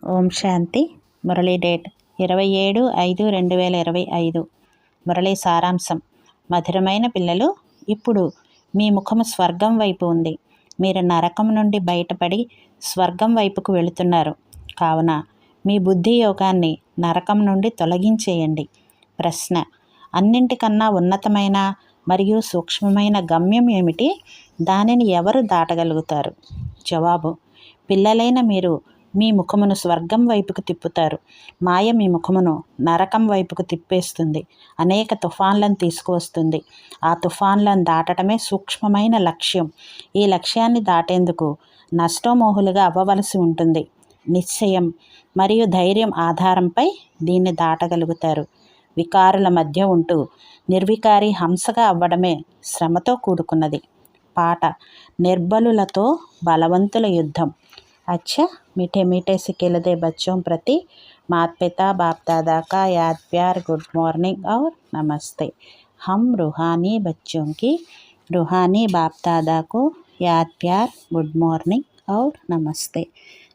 ఓం శాంతి. Murali date 27/5/2025. Murali సారాంశం. మధురమైన పిల్లలు, ఇప్పుడు మీ ముఖము స్వర్గం వైపు ఉంది. మీరు నరకం నుండి బయటపడి స్వర్గం వైపుకు వెళుతున్నారు. కావున మీ బుద్ధి యోగాన్ని నరకం నుండి తొలగించేయండి. ప్రశ్న: అన్నింటికన్నా ఉన్నతమైన మరియు సూక్ష్మమైన గమ్యం ఏమిటి? దానిని ఎవరు దాటగలుగుతారు? జవాబు: పిల్లలైన మీరు మీ ముఖమును స్వర్గం వైపుకు తిప్పుతారు. మాయ మీ ముఖమును నరకం వైపుకు తిప్పేస్తుంది. అనేక తుఫాన్లను తీసుకువస్తుంది. ఆ తుఫాన్లను దాటడమే సూక్ష్మమైన లక్ష్యం. ఈ లక్ష్యాన్ని దాటేందుకు నష్టమోహులుగా అవ్వవలసి ఉంటుంది. నిశ్చయం మరియు ధైర్యం ఆధారంపై దీన్ని దాటగలుగుతారు. వికారుల మధ్య ఉంటూ నిర్వికారి హంసగా అవ్వడమే శ్రమతో కూడుకున్నది. పాట: నిర్బలులతో బలవంతుల యుద్ధం. अच्छा, मीठे मीठे से खिलते बच्चों प्रति माता पिता बाप दादा का याद प्यार गुड मॉर्निंग और नमस्ते. हम रूहानी बच्चों की रूहानी बाप दादा को याद प्यार गुड మార్నింగ్ और నమస్తే.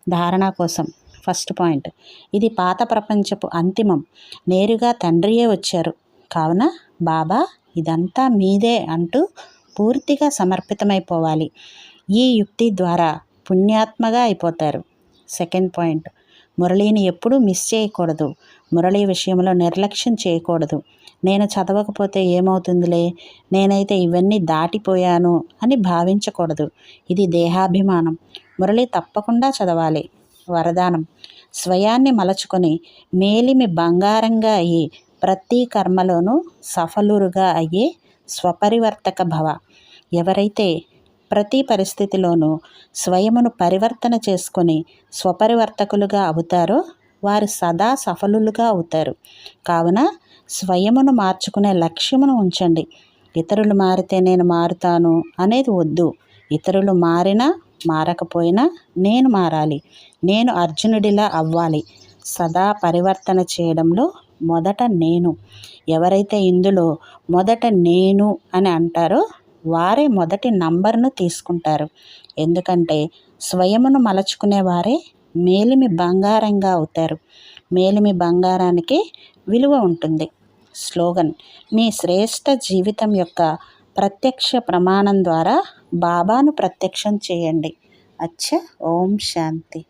ధారణ కోసం ఫస్ట్ పాయింట్: ఇది పాత ప్రపంచపు అంతిమం. నేరుగా తండ్రియే వచ్చారు. కావున బాబా ఇదంతా మీదే అంటూ పూర్తిగా సమర్పితమైపోవాలి. ఈ యుక్తి ద్వారా పుణ్యాత్మగా అయిపోతారు. సెకండ్ పాయింట్: మురళిని ఎప్పుడూ మిస్ చేయకూడదు. మురళి విషయంలో నిర్లక్ష్యం చేయకూడదు. నేను చదవకపోతే ఏమవుతుందిలే, నేనైతే ఇవన్నీ దాటిపోయాను అని భావించకూడదు. ఇది దేహాభిమానం. మురళి తప్పకుండా చదవాలి. వరదానం: స్వయాన్ని మలచుకొని మేలిమి బంగారంగా అయ్యి ప్రతి కర్మలోనూ సఫలురుగా అయ్యే స్వపరివర్తక భవ. ఎవరైతే ప్రతి పరిస్థితిలోనూ స్వయమును పరివర్తన చేసుకొని స్వపరివర్తకులుగా అవుతారో వారు సదా సఫలులుగా అవుతారు. కావున స్వయమును మార్చుకునే లక్ష్యమును ఉంచండి. ఇతరులు మారితే నేను మారుతాను అనేది వద్దు. ఇతరులు మారినా మారకపోయినా నేను మారాలి. నేను అర్జునుడిలా అవ్వాలి. సదా పరివర్తన చేయడంలో మొదట నేను. ఎవరైతే ఇందులో మొదట నేను అని అంటారో వారే మొదటి నంబర్ను తీసుకుంటారు. ఎందుకంటే స్వయమును మలచుకునే వారే మేలిమి బంగారంగా అవుతారు. మేలిమి బంగారానికి విలువ ఉంటుంది. స్లోగన్: మీ శ్రేష్ఠ జీవితం యొక్క ప్రత్యక్ష ప్రమాణం ద్వారా బాబాను ప్రత్యక్షం చేయండి. అచ్చా. ఓం శాంతి.